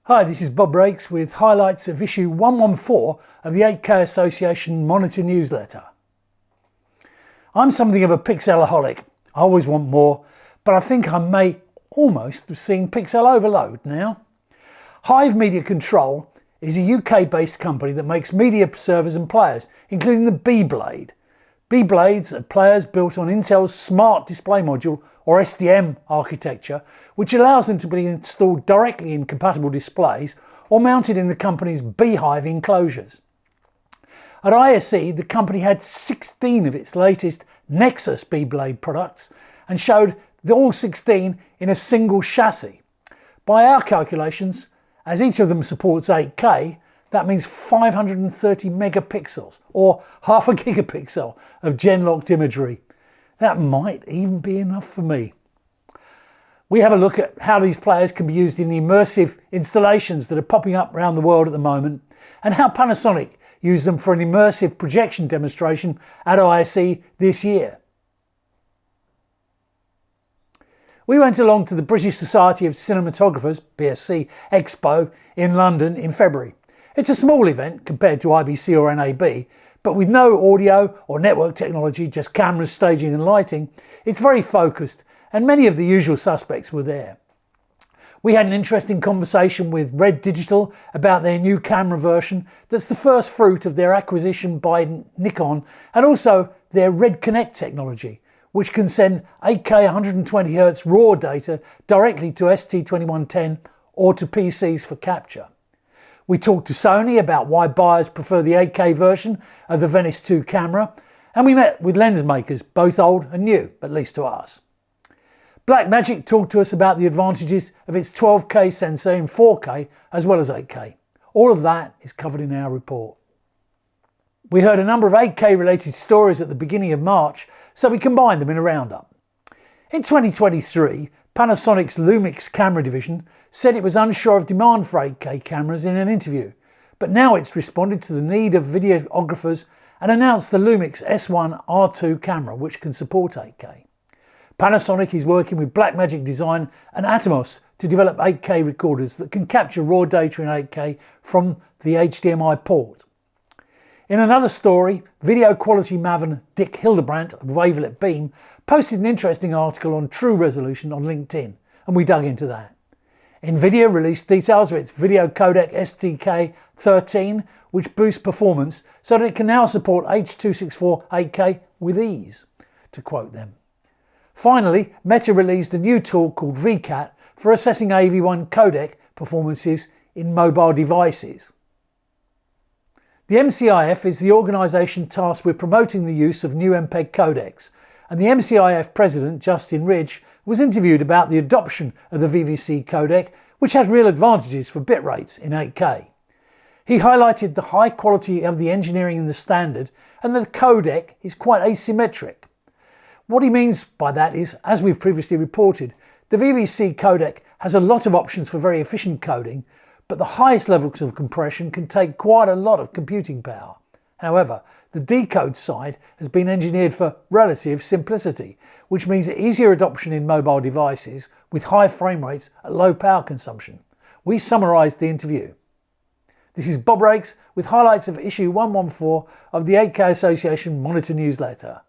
Hi, this is Bob Rakes with highlights of issue 114 of the 8K Association Monitor newsletter. I'm something of a pixelaholic. I always want more, but I think I may almost have seen pixel overload now. Hive Media Control is a UK-based company that makes media servers and players, including the B-Blade. B-Blades are players built on Intel's Smart Display Module or SDM architecture, which allows them to be installed directly in compatible displays or mounted in the company's Beehive enclosures. At ISE, the company had 16 of its latest Nexus B-Blade products and showed all 16 in a single chassis. By our calculations, as each of them supports 8K, that means 530 megapixels or half a gigapixel of gen-locked imagery. That might even be enough for me. We have a look at how these players can be used in the immersive installations that are popping up around the world at the moment, and how Panasonic used them for an immersive projection demonstration at ISE this year. We went along to the British Society of Cinematographers, BSC Expo, in London in February. It's a small event compared to IBC or NAB, but with no audio or network technology, just cameras, staging and lighting, it's very focused, and many of the usual suspects were there. We had an interesting conversation with Red Digital about their new camera version that's the first fruit of their acquisition by Nikon, and also their Red Connect technology, which can send 8K 120Hz RAW data directly to ST2110 or to PCs for capture. We talked to Sony about why buyers prefer the 8K version of the Venice 2 camera, and we met with lens makers, both old and new, at least to us. Blackmagic talked to us about the advantages of its 12K sensor in 4K as well as 8K. All of that is covered in our report. We heard a number of 8K related stories at the beginning of March, so we combined them in a roundup. In 2023, Panasonic's Lumix camera division said it was unsure of demand for 8K cameras in an interview, but now it's responded to the need of videographers and announced the Lumix S1 R2 camera, which can support 8K. Panasonic is working with Blackmagic Design and Atomos to develop 8K recorders that can capture raw data in 8K from the HDMI port. In another story, video quality maven Dick Hildebrandt of Wavelet Beam posted an interesting article on true resolution on LinkedIn, and we dug into that. Nvidia released details of its video codec SDK 13, which boosts performance so that it can now support H.264 8K with ease, to quote them. Finally, Meta released a new tool called VCAT for assessing AV1 codec performances in mobile devices. The MCIF is the organisation tasked with promoting the use of new MPEG codecs, and the MCIF president, Justin Ridge, was interviewed about the adoption of the VVC codec, which has real advantages for bit rates in 8K. He highlighted the high quality of the engineering in the standard and that the codec is quite asymmetric. What he means by that is, as we've previously reported, the VVC codec has a lot of options for very efficient coding, but the highest levels of compression can take quite a lot of computing power. However, the decode side has been engineered for relative simplicity, which means easier adoption in mobile devices with high frame rates at low power consumption. We summarised the interview. This is Bob Rakes with highlights of issue 114 of the 8K Association Monitor newsletter.